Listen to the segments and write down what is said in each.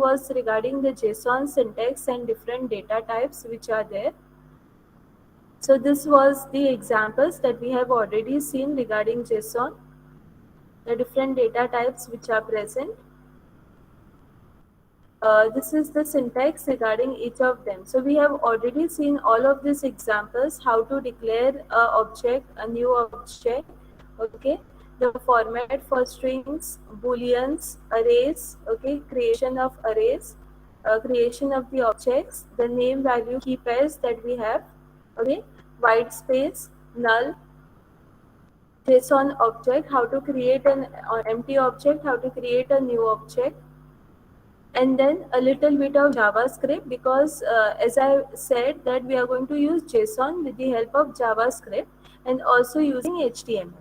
was regarding the JSON syntax and different data types which are there. So this was the examples that we have already seen regarding JSON, the different data types which are present. This is the syntax regarding each of them. So we have already seen all of these examples, how to declare a object, a new object, okay, the format for strings, booleans, arrays, okay, creation of arrays, creation of the objects, the name value key pairs that we have, okay, white space, null, JSON object, how to create an empty object, how to create a new object, and then a little bit of JavaScript, because as I said that we are going to use JSON with the help of JavaScript and also using HTML.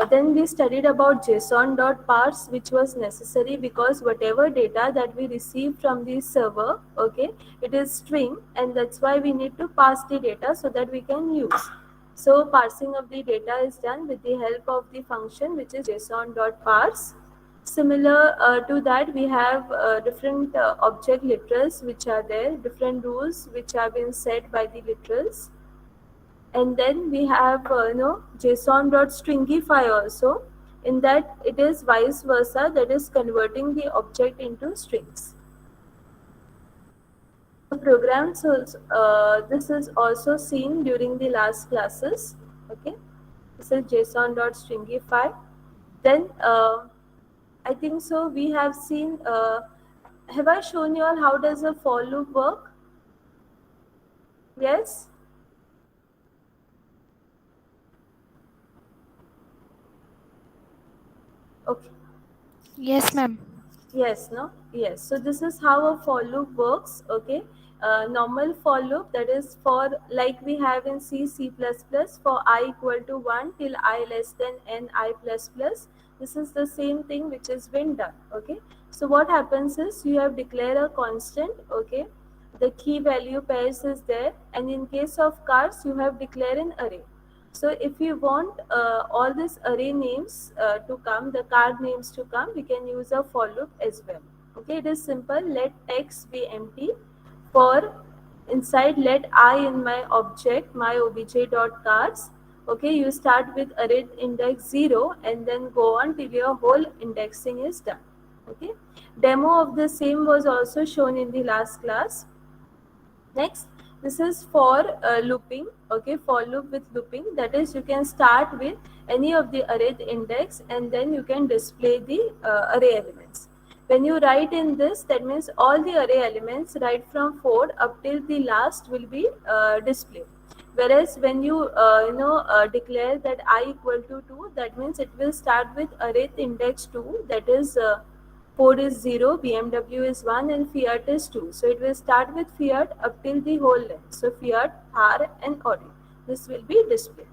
Then we studied about JSON.parse, which was necessary because whatever data that we receive from the server, okay, it is string, and that's why we need to parse the data so that we can use. So parsing of the data is done with the help of the function which is JSON.parse. Similar to that, we have different object literals which are there, different rules which have been set by the literals. And then we have JSON.stringify also. In that, it is vice versa, that is converting the object into strings. The program, so this is also seen during the last classes. Okay, this is JSON.stringify. Then I think so. We have seen. Have I shown you all how does a for loop work? Yes. Okay. Yes, ma'am. Yes, no? Yes. So this is how a for loop works, okay? Normal for loop, that is for, like we have in C, C++, for I equal to 1 till I less than n I plus plus. This is the same thing which has been done, okay? So what happens is you have declared a constant, okay? The key value pairs is there, and in case of cars, you have declared an array. So if you want all these array names to come, the card names to come, we can use a for loop as well. Okay, it is simple. Let x be empty. For inside, let I in my object, my obj.cards. Okay, you start with array index 0 and then go on till your whole indexing is done. Okay, demo of the same was also shown in the last class. Next, this is for looping, okay, for loop with looping, that is you can start with any of the array index and then you can display the array elements. When you write in this, that means all the array elements right from 4 up till the last will be displayed. Whereas when you declare that I equal to 2, that means it will start with array index 2, that is Ford is 0, BMW is 1, and Fiat is 2. So it will start with Fiat up till the whole length. So Fiat, Thar, and Audi. This will be displayed.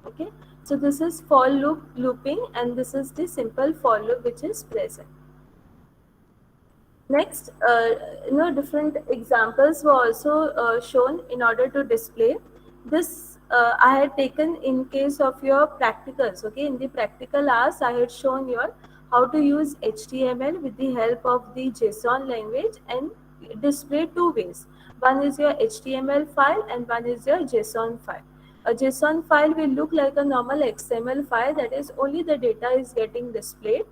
Okay. So this is for loop looping, and this is the simple for loop which is present. Next, different examples were also shown in order to display. This I had taken in case of your practicals. Okay, in the practical hours, I had shown you how to use HTML with the help of the JSON language and display two ways. One is your HTML file and one is your JSON file. A JSON file will look like a normal XML file, that is only the data is getting displayed.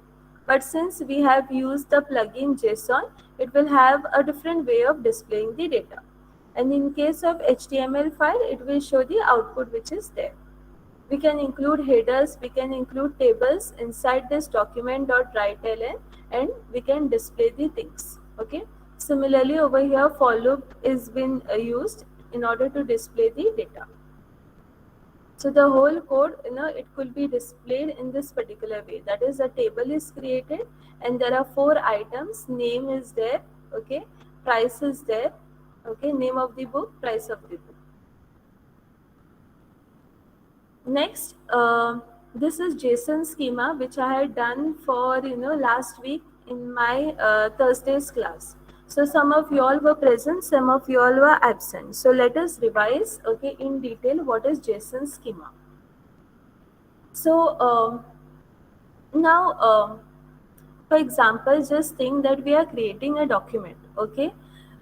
But since we have used the plugin JSON, it will have a different way of displaying the data. And in case of HTML file, it will show the output which is there. We can include headers, we can include tables inside this document.writeln, and we can display the things. Okay. Similarly, over here, for loop is been used in order to display the data. So the whole code, it could be displayed in this particular way. That is, a table is created and there are 4 items. Name is there, okay. Price is there, okay. Name of the book, price of the book. Next, this is JSON schema which I had done for last week in my Thursday's class. So some of you all were present, some of you all were absent. So let us revise, okay, in detail what is JSON schema. So now For example, just think that we are creating a document, okay?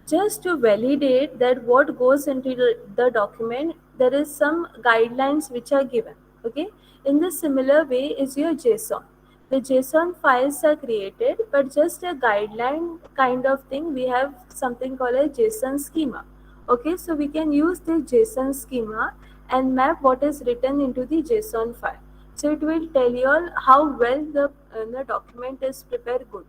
Just to validate that what goes into the document, there is some guidelines which are given, okay? In the similar way is your JSON. The JSON files are created, but just a guideline kind of thing, we have something called a JSON schema. Okay, so we can use the JSON schema and map what is written into the JSON file. So it will tell you all how well the document is prepared good.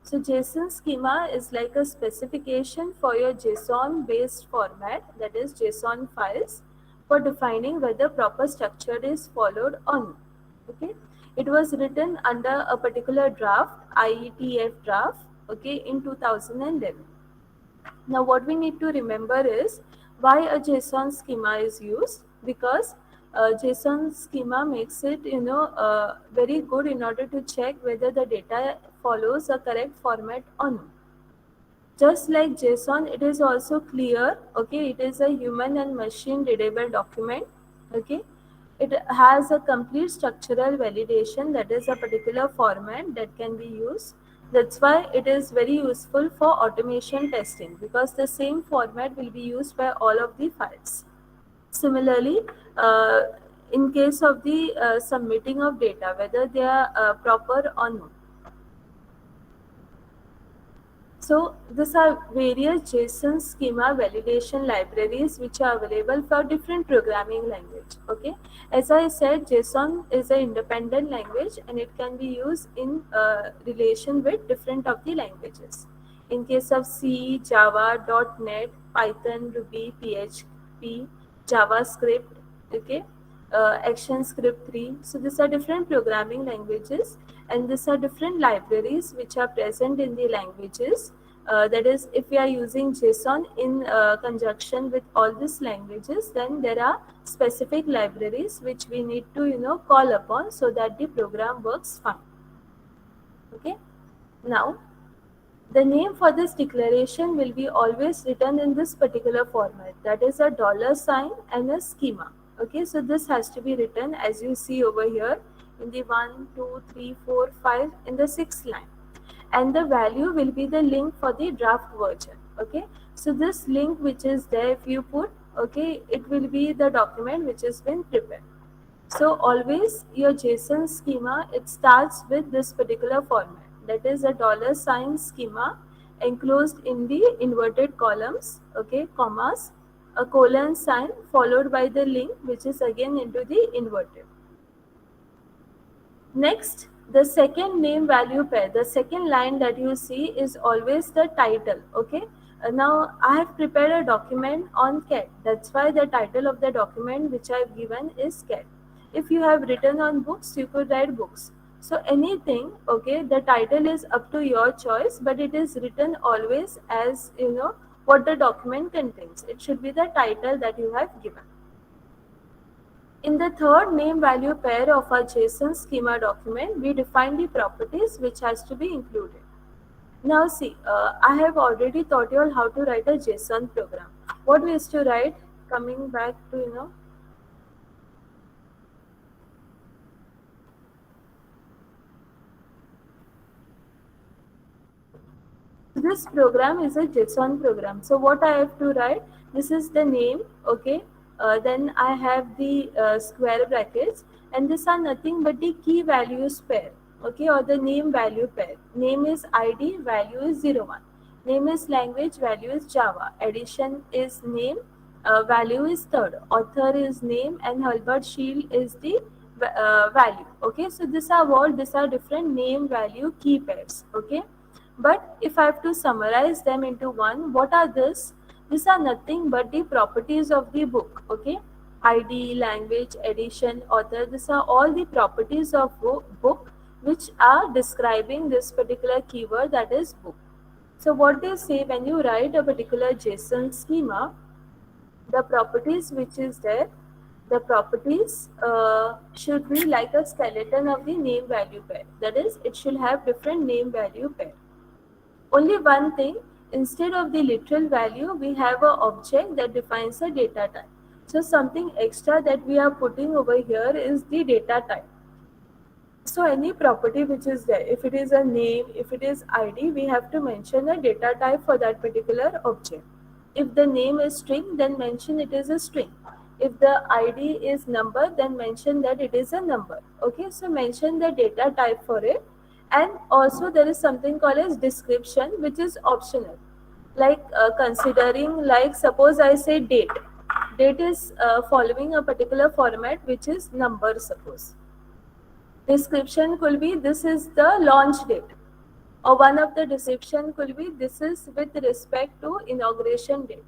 So JSON schema is like a specification for your JSON based format, that is JSON files, for defining whether proper structure is followed or not. Okay, it was written under a particular draft, IETF draft, okay, in 2011. Now, what we need to remember is why a JSON schema is used, because JSON schema makes it very good in order to check whether the data follows a correct format or not. Just like JSON, it is also clear. Okay, it is a human and machine readable document. Okay, it has a complete structural validation, that is a particular format that can be used. That's why it is very useful for automation testing, because the same format will be used by all of the files. Similarly, uh, in case of the submitting of data, whether they are proper or not. So these are various JSON schema validation libraries which are available for different programming language. Okay, as I said, JSON is an independent language and it can be used in relation with different of the languages. In case of C, Java, .NET, Python, Ruby, PHP, JavaScript, okay, ActionScript 3. So these are different programming languages, and these are different libraries which are present in the languages. That is, if we are using JSON in conjunction with all these languages, then there are specific libraries which we need to call upon so that the program works fine. Okay. Now, the name for this declaration will be always written in this particular format, that is a $ and a schema. Okay, so this has to be written as you see over here in the 1, 2, 3, 4, 5 in the 6th line, and the value will be the link for the draft version. Okay, so this link which is there, if you put, okay, it will be the document which has been prepared. So always your JSON schema, it starts with this particular format, that is a $ schema enclosed in the inverted columns, okay, commas, a colon sign followed by the link which is again into the inverted. Next, the second name value pair, the second line that you see is always the title. Okay, now I have prepared a document on CAT, that's why the title of the document which I have given is CAT. If you have written on books, you could write books. So anything, okay, the title is up to your choice, but it is written always as what the document contains. It should be the title that you have given. In the third name value pair of our JSON schema document, we define the properties which has to be included. Now see, I have already taught you all how to write a JSON program. What we used to write, coming back to this program is a JSON program. So what I have to write, this is the name, okay, then I have the square brackets, and these are nothing but the key values pair, okay, or the name value pair. Name is ID, value is 01. Name is language, value is Java. Addition is name, value is third. Author is name, and Hilbert Shield is the value. Okay, so these are different name value key pairs. Okay, but if I have to summarize them into one, what are this? These are nothing but the properties of the book. Okay, ID, language, edition, author. These are all the properties of book which are describing this particular keyword, that is book. So what they say, when you write a particular JSON schema, the properties which is there, the properties should be like a skeleton of the name value pair. That is, it should have different name value pair. Only one thing, instead of the literal value, we have an object that defines a data type. So something extra that we are putting over here is the data type. So any property which is there, if it is a name, if it is ID, we have to mention a data type for that particular object. If the name is string, then mention it is a string. If the ID is number, then mention that it is a number. Okay, so mention the data type for it. And also there is something called as description, which is optional. Like considering, like suppose I say date. Date is following a particular format, which is number, suppose. Description could be this is the launch date, or one of the description could be this is with respect to inauguration date,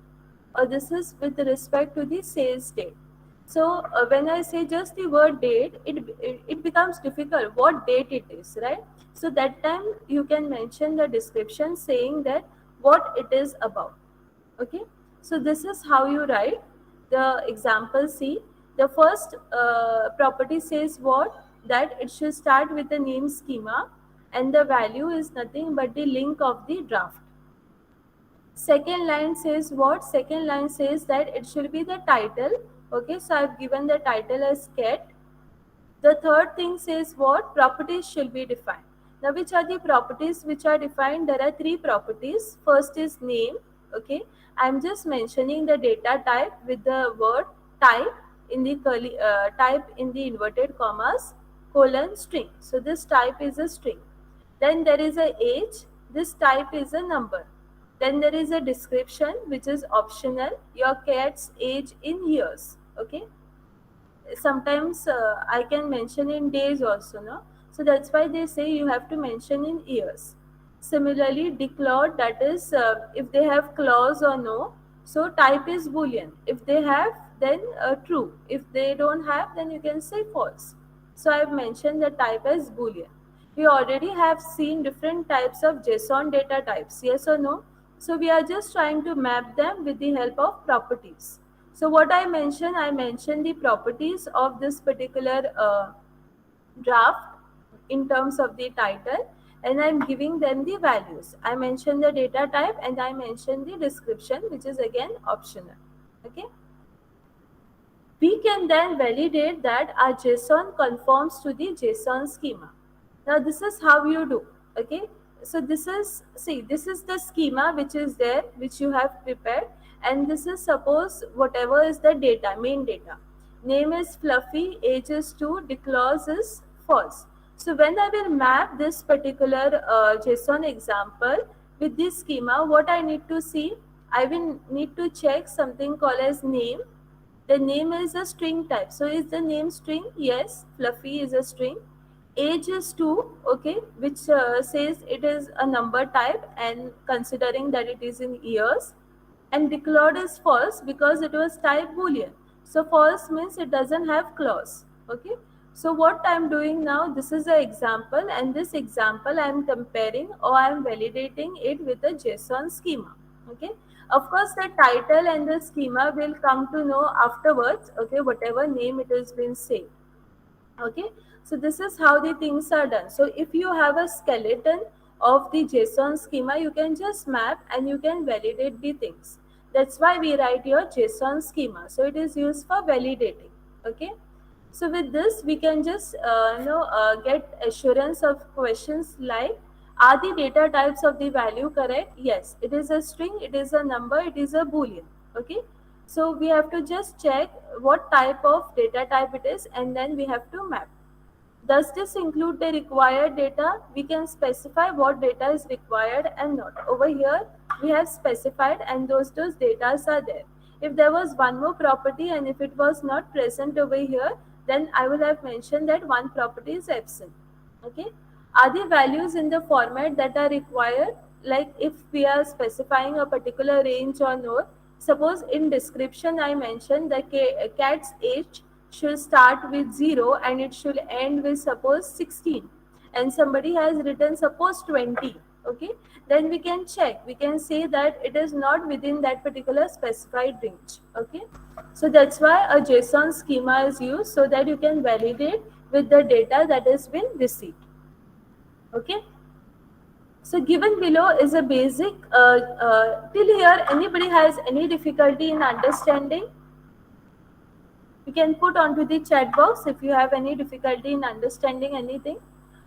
or this is with respect to the sales date. So when I say just the word date, it becomes difficult what date it is, right? So that time you can mention the description saying that what it is about. Okay, so this is how you write the example. See, the first property says what, that it should start with the name schema, and the value is nothing but the link of the draft. Second line says what, second line says that it should be the title. Okay, so I've given the title as cat. The third thing says what, properties should be defined. Now which are the properties which are defined? There are three properties. First is name. Okay, I'm just mentioning the data type with the word type in the curly type in the inverted commas colon string. So this type is a string. Then there is a age. This type is a number. Then there is a description which is optional. Your cat's age in years. Okay, sometimes I can mention in days also, no? So that's why they say you have to mention in years. Similarly, declared, that is if they have clause or no. So type is boolean. If they have, then true. If they don't have, then you can say false. So I've mentioned the type as boolean. We already have seen different types of JSON data types, yes or no? So we are just trying to map them with the help of properties. So what I mentioned the properties of this particular draft in terms of the title, and I'm giving them the values. I mentioned the data type and I mentioned the description, which is again optional. Okay. We can then validate that our JSON conforms to the JSON schema. Now this is how you do. Okay. So this is, see, this is the schema which is there, which you have prepared, and this is suppose whatever is the data, main data. Name is Fluffy, age is 2, declause is false. So when I will map this particular JSON example with this schema, what I need to see, I will need to check something called as name. The name is a string type. So is the name string? Yes, Fluffy is a string. Age is 2, okay, which says it is a number type and considering that it is in years. And declared is false because it was type boolean. So false means it doesn't have clause. Okay. So what I'm doing now, this is an example, and this example I'm comparing or I'm validating it with a JSON schema. Okay. Of course, the title and the schema will come to know afterwards. Okay, whatever name it has been saved. Okay, so this is how the things are done. So if you have a skeleton of the JSON schema, you can just map and you can validate the things. That's why we write your JSON schema. So it is used for validating. Okay, so with this we can just get assurance of questions like, are the data types of the value correct? Yes, it is a string, it is a number, it is a boolean. Okay, so we have to just check what type of data type it is, and then we have to map. Does this include the required data? We can specify what data is required and not. Over here, we have specified and those data are there. If there was one more property and if it was not present over here, then I would have mentioned that one property is absent. Okay. Are the values in the format that are required? Like if we are specifying a particular range or not, suppose in description I mentioned the cat's age should start with 0 and it should end with suppose 16, and somebody has written suppose 20. Okay, then we can check, we can say that it is not within that particular specified range. Okay, so that's why a JSON schema is used, so that you can validate with the data that has been received. Okay, so given below is a basic till here anybody has any difficulty in understanding? You can put onto the chat box if you have any difficulty in understanding anything.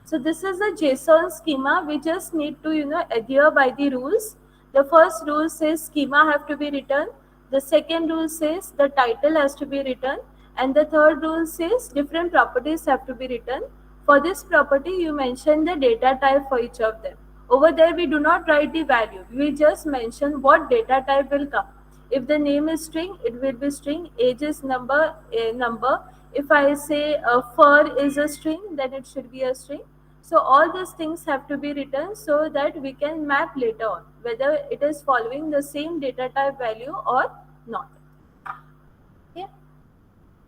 So this is a JSON schema. We just need to adhere by the rules. The first rule says schema have to be written. The second rule says the title has to be written, and the third rule says different properties have to be written. For this property, you mention the data type for each of them. Over there, we do not write the value. We just mention what data type will come. If the name is string, it will be string. Age is number, a number. If I say fur is a string, then it should be a string. So all these things have to be written so that we can map later on whether it is following the same data type value or not. Okay.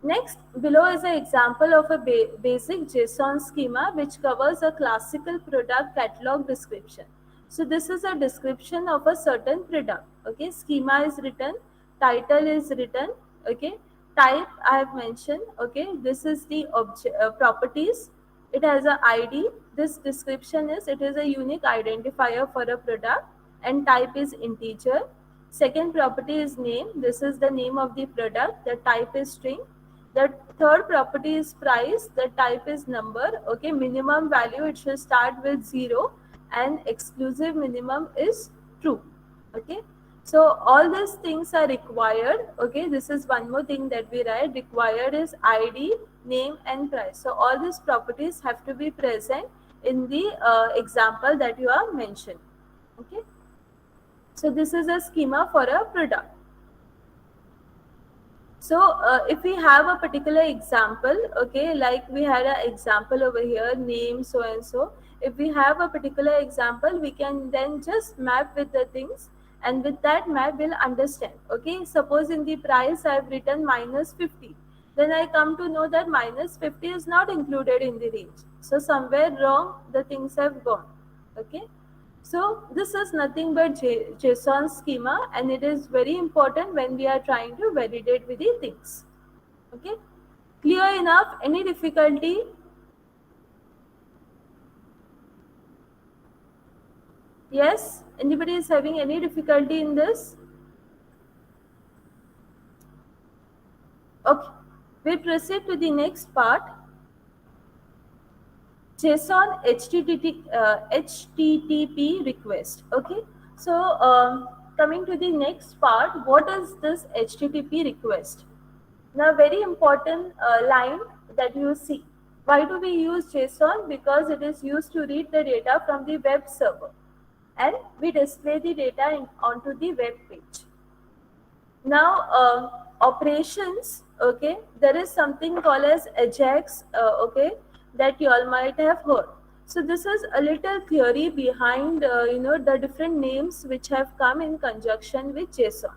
Next, below is an example of a basic JSON schema which covers a classical product catalog description. So this is a description of a certain product. Okay, schema is written, title is written. Okay, type I have mentioned. Okay, this is the properties. It has a ID. This description is it is a unique identifier for a product, and type is integer. Second property is name. This is the name of the product. The type is string. The third property is price. The type is number. Okay, minimum value it should start with 0, and exclusive minimum is true. Okay, so all these things are required. Okay, this is one more thing that we write. Required is ID, name, and price. So all these properties have to be present in the example that you are mentioned. Okay, so this is a schema for a product. So if we have a particular example, okay, like we had an example over here, name so and so. If we have a particular example, we can then just map with the things, and with that map we'll understand. Okay, suppose in the price I've written -50. Then I come to know that -50 is not included in the range. So somewhere wrong the things have gone. Okay. So this is nothing but JSON schema, and it is very important when we are trying to validate with the things. Okay, clear enough? Any difficulty? Yes, anybody is having any difficulty in this? Okay, we proceed to the next part. JSON HTTP request. Okay, so coming to the next part, what is this HTTP request? Now, very important line that you see. Why do we use JSON? Because it is used to read the data from the web server, and we display the data onto the web page. Now, operations. Okay, there is something called as AJAX. Okay, that you all might have heard. So this is a little theory behind the different names which have come in conjunction with JSON.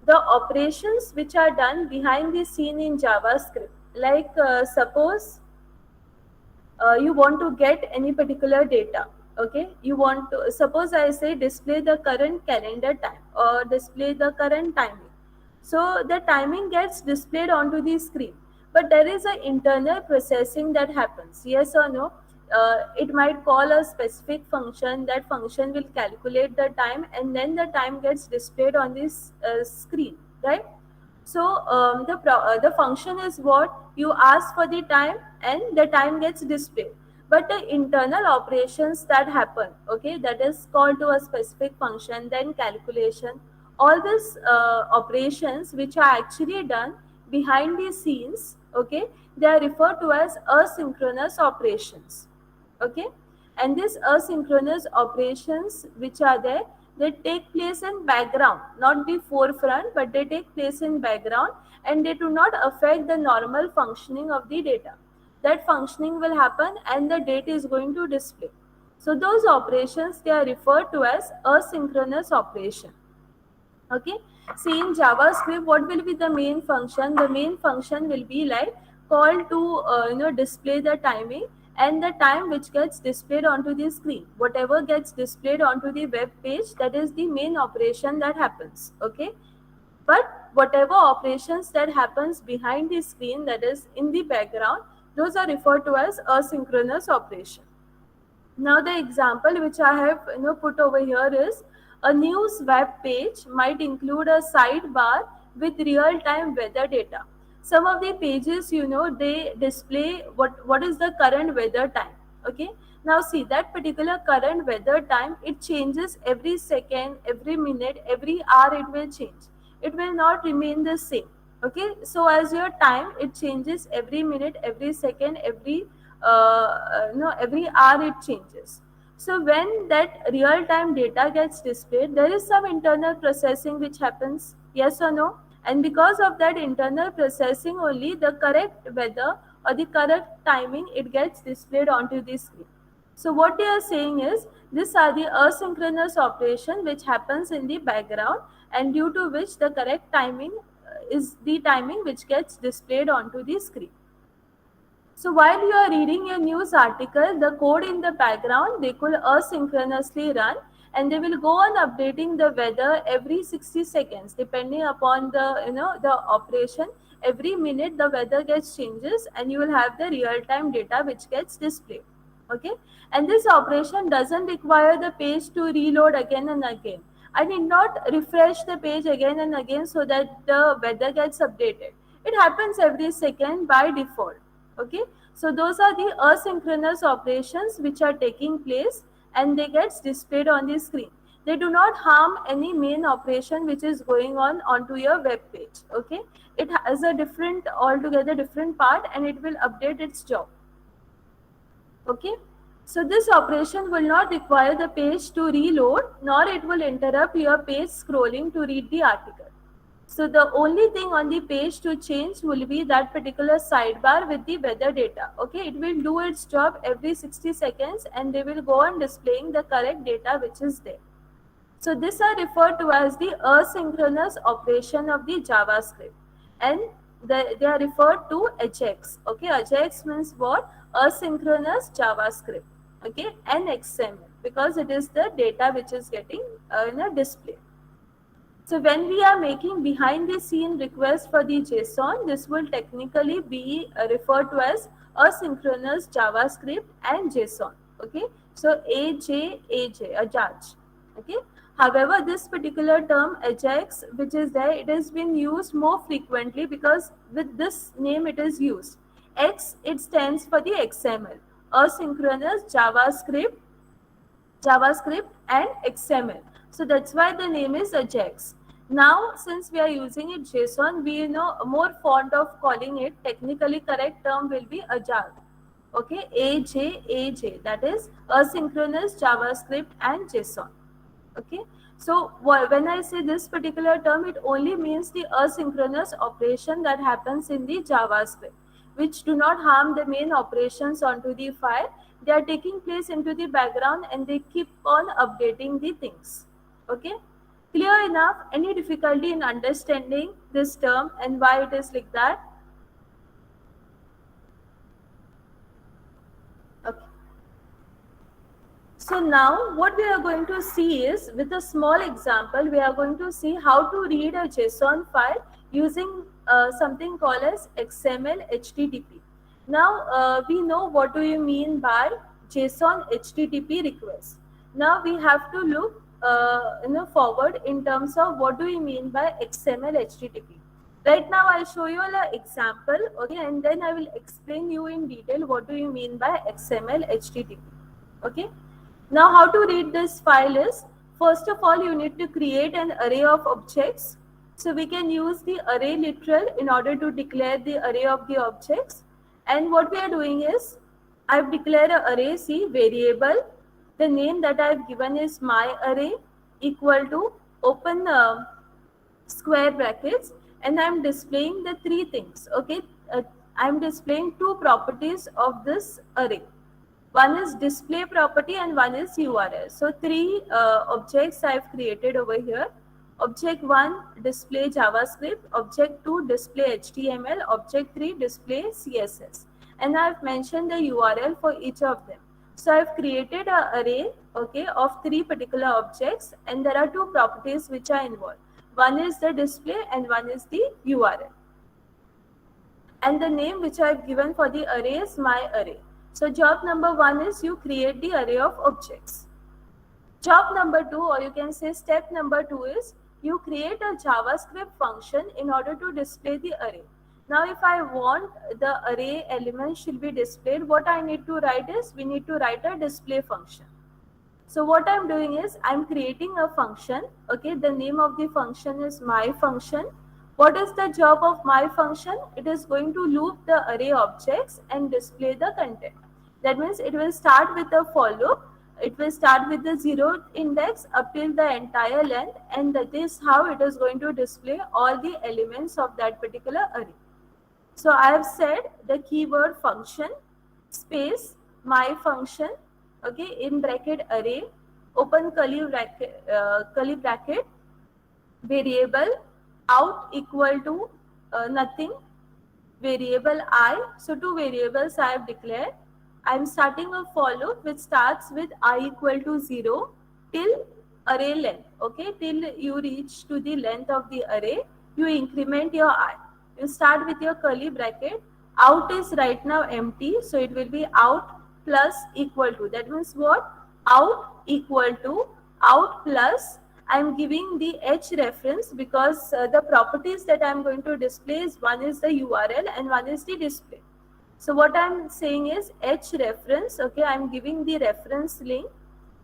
The operations which are done behind the scene in JavaScript, like suppose you want to get any particular data. Okay, you want to, suppose I say display the current calendar time or display the current timing. So the timing gets displayed onto the screen, but there is an internal processing that happens. Yes or no? It might call a specific function. That function will calculate the time, and then the time gets displayed on this screen, right? So the function is what you ask for the time, and the time gets displayed. But the internal operations that happen, okay, that is called to a specific function, then calculation. All these operations which are actually done behind the scenes, okay, they are referred to as asynchronous operations. Okay, and these asynchronous operations which are there, they take place in background, not the forefront, but they take place in background, and they do not affect the normal functioning of the data. That functioning will happen, and the date is going to display. So those operations, they are referred to as asynchronous operation. Okay, see in JavaScript, what will be the main function? The main function will be like call to display the timing, and the time which gets displayed onto the screen. Whatever gets displayed onto the web page, that is the main operation that happens. Okay, but whatever operations that happens behind the screen, that is in the background, those are referred to as asynchronous operation. Now the example which I have put over here is a news web page might include a sidebar with real-time weather data. some of the pages, they display what is the current weather time. Okay, now see that particular current weather time, it changes every second, every minute, every hour, it will change. It will not remain the same. Okay, so as your time, it changes every minute, every second, every hour it changes. So when that real time data gets displayed, there is some internal processing which happens, yes or no? And because of that internal processing only, the correct weather or the correct timing, it gets displayed onto the screen. So what they are saying is, these are the asynchronous operation which happens in the background, and due to which the correct timing is the timing which gets displayed onto the screen. So while you are reading a news article, the code in the background, they could asynchronously run, and they will go on updating the weather every 60 seconds depending upon the operation. Every minute the weather gets changes, and you will have the real time data which gets displayed. Okay, and this operation doesn't require the page to reload again and again. I need not refresh the page again and again so that the weather gets updated. It happens every second by default. Okay, so those are the asynchronous operations which are taking place, and they get displayed on the screen. They do not harm any main operation which is going on onto your web page. Okay, it has a different, altogether different part, and it will update its job. Okay, so this operation will not require the page to reload, nor it will interrupt your page scrolling to read the article. So the only thing on the page to change will be that particular sidebar with the weather data. Okay, it will do its job every 60 seconds, and they will go on displaying the correct data which is there. So these are referred to as the asynchronous operation of the JavaScript, and they are referred to AJAX. Okay, AJAX means what? Asynchronous JavaScript. Okay, and XML, because it is the data which is getting displayed. So when we are making behind the scene request for the JSON, this will technically be referred to as asynchronous JavaScript and JSON. Okay, so AJAJ. Okay. However, this particular term AJAX, which is there, it has been used more frequently because with this name it is used. X, it stands for the XML, asynchronous JavaScript and XML. So that's why the name is AJAX. Now, since we are using it JSON, we more fond of calling it, technically correct term will be AJAX. Okay, AJAJ, that is asynchronous JavaScript and JSON. Okay, so when I say this particular term, it only means the asynchronous operation that happens in the JavaScript, which do not harm the main operations onto the file. They are taking place into the background, and they keep on updating the things. Okay, clear enough? Any difficulty in understanding this term and why it is like that? Okay. So now what we are going to see is, with a small example, we are going to see how to read a JSON file using something called as XML HTTP. Now we know what do you mean by JSON HTTP request. Now we have to look forward in terms of what do you mean by XML HTTP. Right now I'll show you an example, okay, and then I will explain you in detail what do you mean by XML HTTP. Okay. Now how to read this file is, first of all you need to create an array of objects. So we can use the array literal in order to declare the array of the objects. And what we are doing is, I've declared an array, see, variable. The name that I've given is my array, equal to, open square brackets, and I'm displaying the three things. Okay, I'm displaying two properties of this array. One is display property and one is URL. So three objects I've created over here. Object 1, display JavaScript. Object 2, display HTML. Object 3, display CSS. And I've mentioned the URL for each of them. So I've created an array, okay, of three particular objects, and there are two properties which are involved. One is the display and one is the URL. And the name which I've given for the array is my array. So job number 1 is you create the array of objects. Job number 2, or you can say step number 2, is you create a JavaScript function in order to display the array. Now if I want the array element should be displayed, what I need to write is, we need to write a display function. So what I'm doing is I'm creating a function. Okay, the name of the function is my function. What is the job of my function? It is going to loop the array objects and display the content. That means it will start with a for loop. It will start with the 0th index up till the entire length, and that is how it is going to display all the elements of that particular array. So I have said the keyword function space my function, okay, in bracket array, open curly bracket, variable out equal to nothing, variable I. So two variables I have declared. I am starting a for loop which starts with I equal to 0 till array length. Okay, till you reach to the length of the array, you increment your I. You start with your curly bracket. Out is right now empty, so it will be out plus equal to. That means what? Out equal to out plus, I am giving the h reference because the properties that I am going to display is, one is the URL and one is the display. So what I am saying is h reference, okay, I am giving the reference link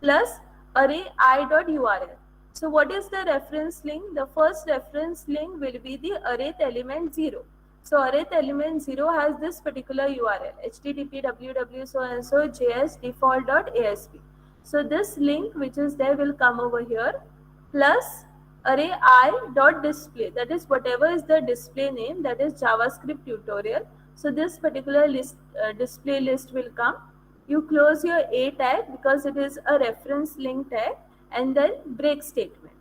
plus array I.url. So what is the reference link? The first reference link will be the array element 0. So array element 0 has this particular URL, http www so and so js default.asp. So this link which is there will come over here, plus array I dot display, that is whatever is the display name, that is JavaScript tutorial. So this particular list display list will come. You close your A tag because it is a reference link tag, and then break statement.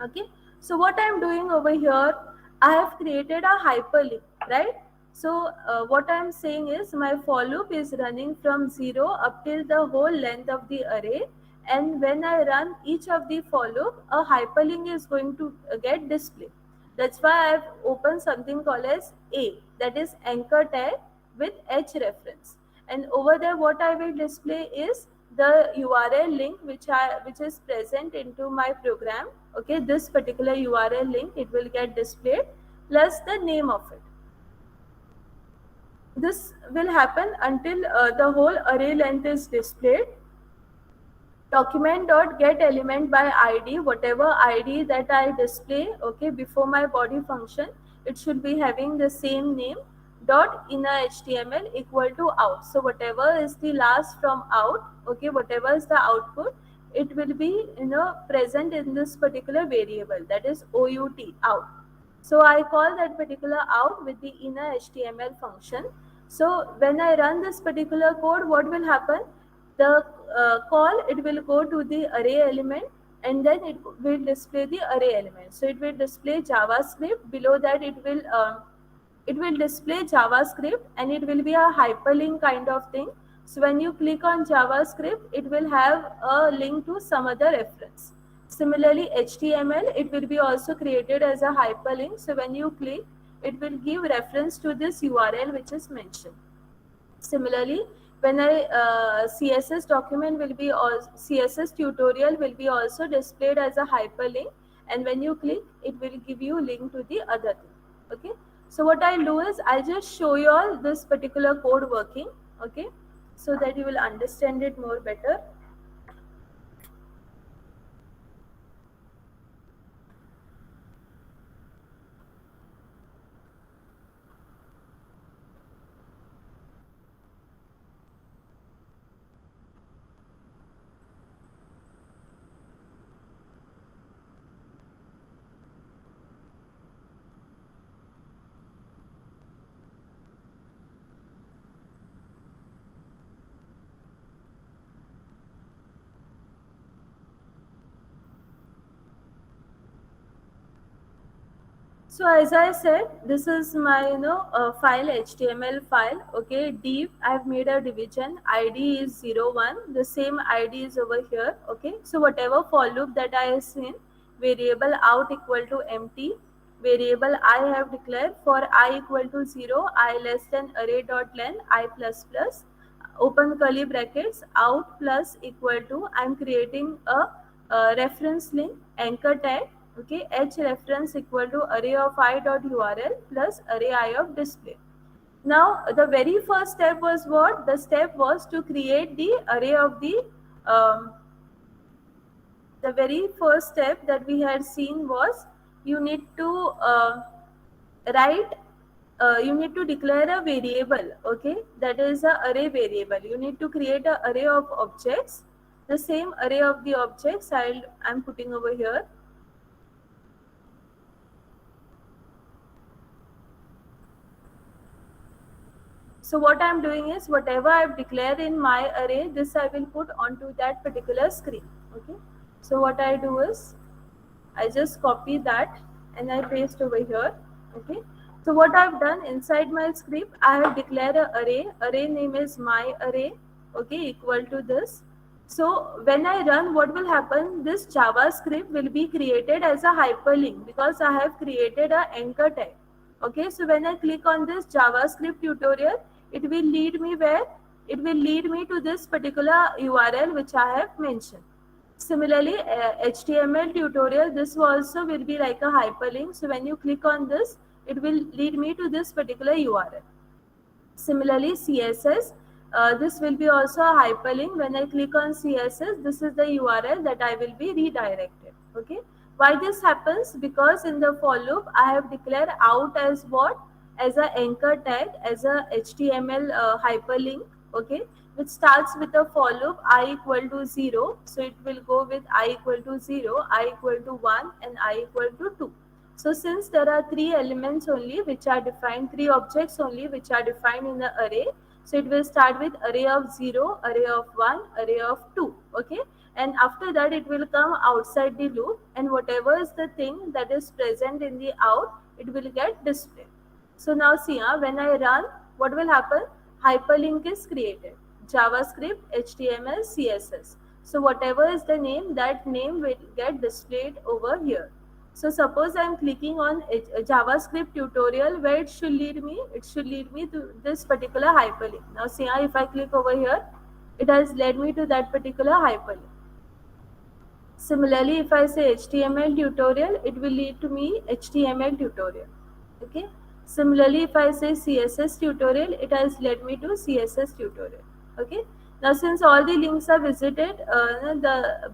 Okay, so what I am doing over here, I have created a hyperlink, right? So what I am saying is my for loop is running from 0 up till the whole length of the array, and when I run each of the for loop, a hyperlink is going to get displayed. That's why I have opened something called as A, that is anchor tag with H reference. And over there what I will display is the URL link which is present into my program. Okay, this particular URL link, it will get displayed plus the name of it. This will happen until the whole array length is displayed. Document.getElement by id, whatever id that I display, okay, before my body function, it should be having the same name. Dot inner html equal to out. So whatever is the last from out, okay, whatever is the output, it will be present in this particular variable, that is out. So I call that particular out with the inner html function. So when I run this particular code, what will happen? The call, it will go to the array element, and then it will display the array element. So it will display JavaScript. Below that it will display JavaScript, and it will be a hyperlink kind of thing. So when you click on JavaScript, it will have a link to some other reference. Similarly, HTML, it will be also created as a hyperlink. So when you click, it will give reference to this URL which is mentioned. Similarly, when CSS document will be also, CSS tutorial will be also displayed as a hyperlink, and when you click, it will give you link to the other thing. Okay, so what I'll do is I'll just show you all this particular code working, okay, so that you will understand it more better. So as I said, this is my file, HTML file. Okay, div, I've made a division. ID is 01. The same ID is over here. Okay, so whatever for loop that I have seen, variable out equal to empty. Variable I have declared for I equal to 0, I less than array dot length, I plus plus. Open curly brackets, out plus equal to. I'm creating a reference link, anchor tag. Okay, h reference equal to array of I dot URL plus array I of display. Now, the very first step was what? The step was to create the array of um, the very first step that we had seen was you need to write you need to declare a variable, okay, that is a array variable. You need to create an array of objects. The same array of the objects I'm putting over here. So what I'm doing is whatever I've declared in my array, this I will put onto that particular screen. Okay. So what I do is I just copy that and I paste over here. Okay. So what I've done inside my script, I have declared an array. Array name is my array. Okay, equal to this. So when I run, what will happen? This JavaScript will be created as a hyperlink because I have created an anchor tag. Okay, so when I click on this JavaScript tutorial, it will lead me where? It will lead me to this particular URL which I have mentioned. Similarly, HTML tutorial, this also will be like a hyperlink. So when you click on this, it will lead me to this particular URL. Similarly, CSS, this will be also a hyperlink. When I click on CSS, this is the URL that I will be redirected. Okay. Why this happens? Because in the for loop, I have declared out as what? As a anchor tag, as a HTML hyperlink. Okay, which starts with a for loop I equal to 0. So it will go with I equal to 0, I equal to 1, and I equal to 2. So since there are three elements only which are defined, three objects only which are defined in the array, so it will start with array of 0, array of 1, array of 2. Okay, and after that it will come outside the loop, and whatever is the thing that is present in the out, it will get displayed. So now see, when I run, what will happen? Hyperlink is created. JavaScript, HTML, CSS. So whatever is the name, that name will get displayed over here. So suppose I'm clicking on a JavaScript tutorial, where it should lead me? It should lead me to this particular hyperlink. Now see, if I click over here, it has led me to that particular hyperlink. Similarly, if I say HTML tutorial, it will lead to me HTML tutorial. Okay. Similarly, if I say CSS tutorial, it has led me to CSS tutorial. Okay. Now, since all the links are visited,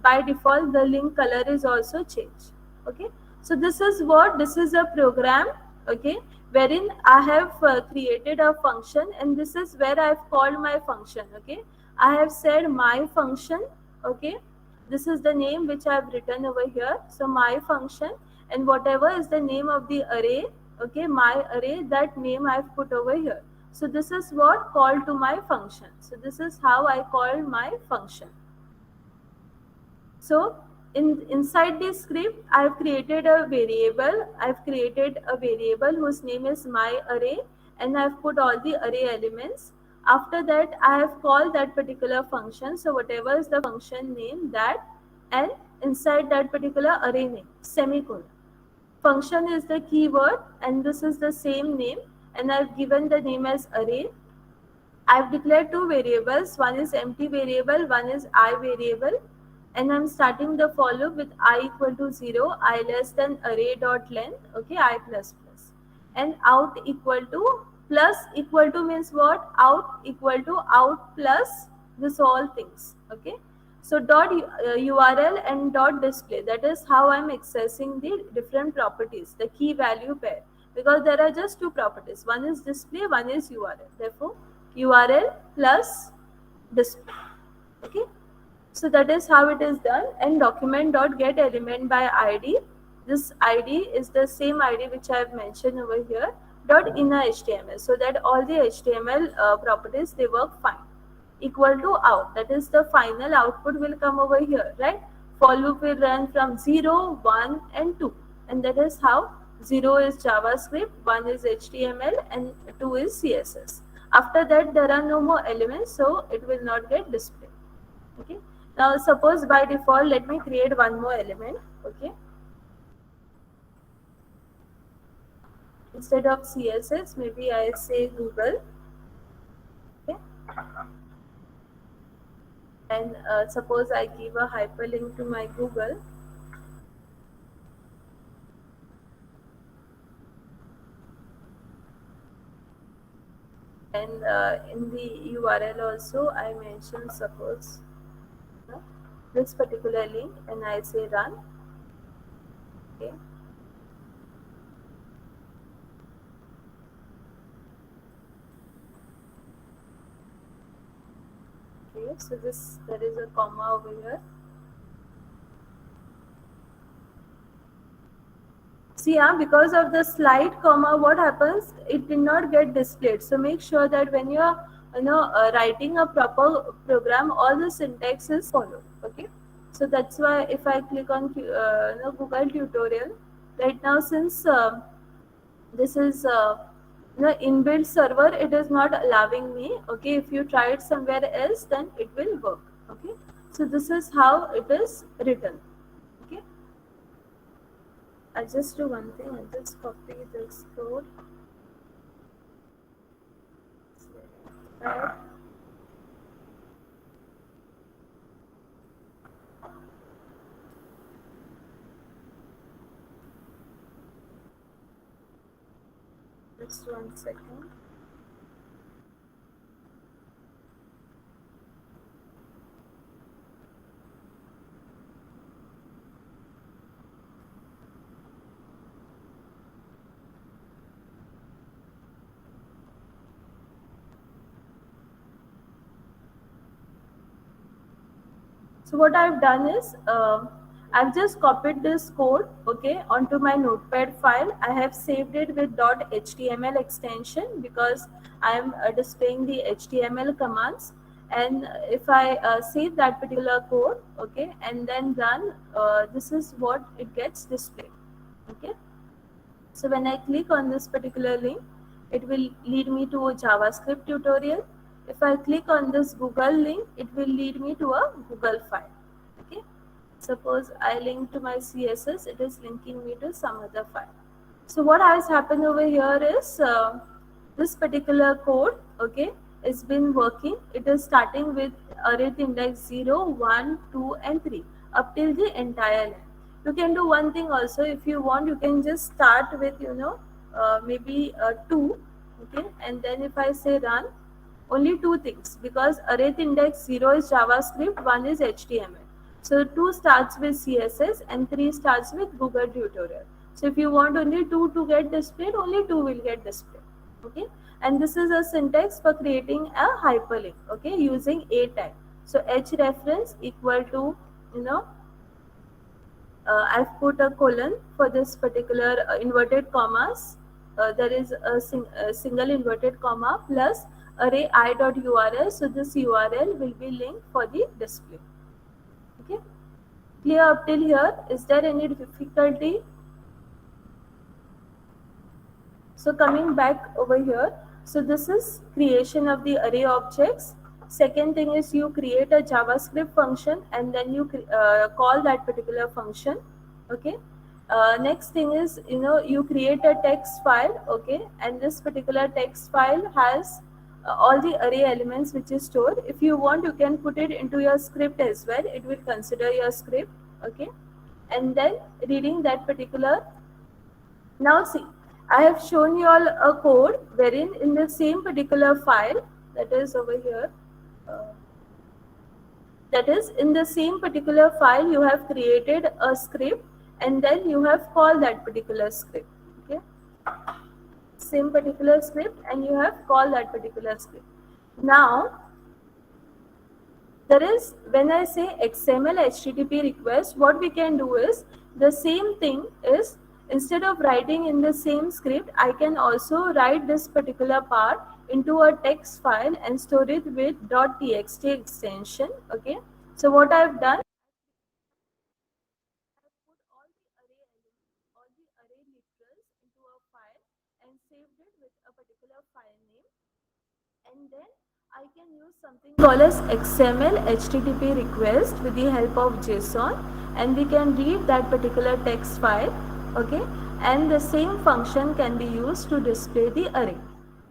by default the link color is also changed. Okay. So this is what, this is a program. Okay, wherein I have created a function, and this is where I have called my function. Okay, I have said my function. Okay, this is the name which I have written over here. So my function, and whatever is the name of the array, okay, my array, that name I've put over here. So this is what called to my function. So this is how I call my function. So inside this script, I've created a variable. I've created a variable whose name is my array, and I've put all the array elements. After that, I have called that particular function. So whatever is the function name, that, and inside that particular array name, semicolon. Function is the keyword, and this is the same name, and I've given the name as array. I've declared two variables. One is empty variable, one is I variable, and I'm starting the for loop with I equal to 0, I less than array dot length, okay, I plus plus, and out equal to, plus equal to means what? Out equal to out plus this all things. Okay, so dot URL and dot display. That is how I'm accessing the different properties, the key value pair, because there are just two properties. One is display, one is URL. Therefore, URL plus display. Okay. So that is how it is done. And document dot get element by ID. This ID is the same ID which I have mentioned over here. Dot inner HTML, so that all the HTML properties, they work fine. Equal to out. That is the final output will come over here, right? For loop will run from 0, 1, and 2, and that is how 0 is JavaScript, 1 is HTML, and 2 is CSS. After that, there are no more elements, so it will not get displayed. Okay. Now suppose by default, let me create one more element. Okay, instead of CSS, maybe I say Google. Okay, and suppose I give a hyperlink to my Google. and in the URL also I mentioned suppose uh, this particular link and I say run. Okay. Okay, so this there is a comma over here. See, yeah, because of the slide comma, what happens? It did not get displayed. So make sure that when you are, writing a proper program, all the syntax is followed. Okay. So that's why if I click on Google tutorial, right now since this is inbuilt server, it is not allowing me. Okay, if you try it somewhere else, then it will work. Okay. So this is how it is written. Okay. I'll just do one thing. I'll just copy this code. Right. Just 1 second. So what I've done is I've just copied this code, okay, onto my notepad file. I have saved it with .html extension because I am displaying the HTML commands. And if I save that particular code, okay, and then run, this is what it gets displayed. Okay. So when I click on this particular link, it will lead me to a JavaScript tutorial. If I click on this Google link, it will lead me to a Google file. Okay. Suppose I link to my CSS, it is linking me to some other file. So what has happened over here is this particular code, okay, it's been working. It is starting with array index 0, 1, 2, and 3 up till the entire line. You can do one thing also. If you want, you can just start with maybe 2, okay, and then if I say run, only two things, because array index 0 is JavaScript, 1 is HTML. So 2 starts with CSS and 3 starts with Google tutorial. So if you want only 2 to get displayed, only 2 will get displayed. Okay, and this is a syntax for creating a hyperlink, okay, using a tag. So h reference equal to, you know I've put a colon for this particular inverted commas. There is a single inverted comma plus array I.url. So this URL will be linked for the display. Okay, clear up till here? Is there any difficulty? So coming back over here, so this is creation of the array objects. Second thing is you create a JavaScript function and then you call that particular function. Okay. Next thing is, you create a text file. Okay, and this particular text file has all the array elements which is stored. If you want, you can put it into your script as well. It will consider your script. Okay, and then reading that particular. Now see, I have shown you all a code wherein in the same particular file, that is over here, uh, that is in the same particular file you have created a script and then you have called that particular script. Okay, same particular script and you have called that particular script. Now there is, when I say XML HTTP request, what we can do is the same thing is, instead of writing in the same script, I can also write this particular part into a text file and store it with .txt extension. Okay, so what I've done, I've put all the array elements, all the array literals into a file and saved it with a particular file name, and then I can use something called as XML HTTP request with the help of JSON, and we can read that particular text file. Okay, and the same function can be used to display the array.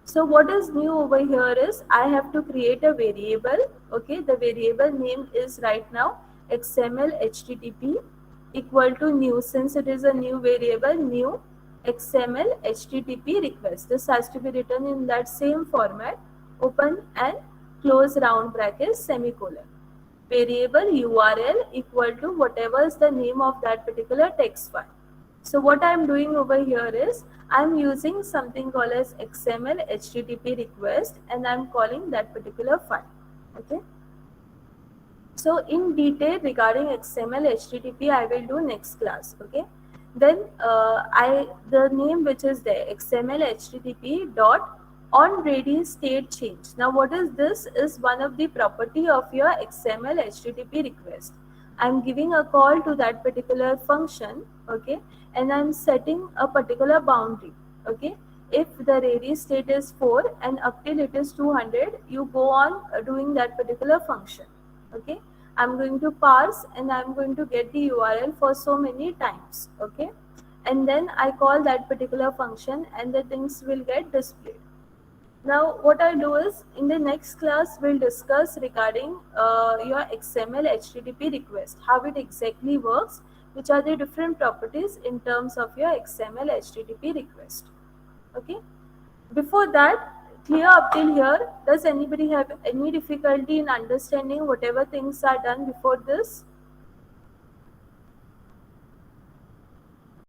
So what is new over here is I have to create a variable. Okay, the variable name is right now XML HTTP equal to new, since it is a new variable, new XML HTTP request. This has to be written in that same format. open and close round bracket semicolon. Variable URL equal to whatever is the name of that particular text file. So what I'm doing over here is I'm using something called as XML HTTP request and I'm calling that particular file. Okay. So in detail regarding XML HTTP I will do next class. Okay. Then the name which is there XML HTTP dot on ready state change. Now what is this is one of the property of your XML HTTP request. I'm giving a call to that particular function, okay, and I'm setting a particular boundary, okay. If the ready state is 4 and up till it is 200, you go on doing that particular function, okay. I'm going to parse and I'm going to get the URL for so many times, okay, and then I call that particular function and the things will get displayed. Now, what I'll do is in the next class, we'll discuss regarding your XML HTTP request, how it exactly works, which are the different properties in terms of your XML HTTP request. Okay. Before that, clear up till here. Does anybody have any difficulty in understanding whatever things are done before this?